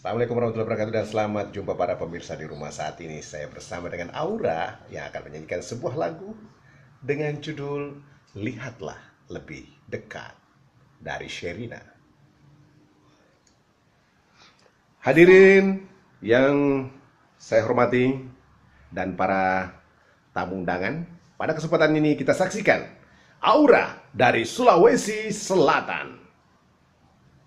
Assalamualaikum warahmatullahi wabarakatuh dan selamat jumpa para pemirsa di rumah. Saat ini saya bersama dengan Aura yang akan menyanyikan sebuah lagu dengan judul Lihatlah Lebih Dekat dari Sherina. Hadirin yang saya hormati dan para tamu undangan, pada kesempatan ini kita saksikan Aura dari Sulawesi Selatan.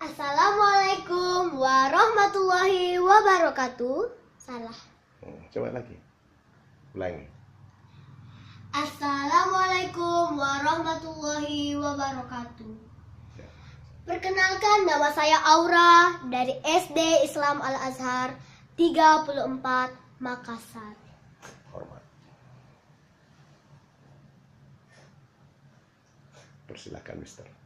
Assalamualaikum warahmatullahi wabarakatuh. Salah. Coba lagi. Ulangi. Assalamualaikum warahmatullahi wabarakatuh. Perkenalkan, nama saya Aura dari SD Islam Al-Azhar 34 Makassar. Hormat. Persilakan, Mister.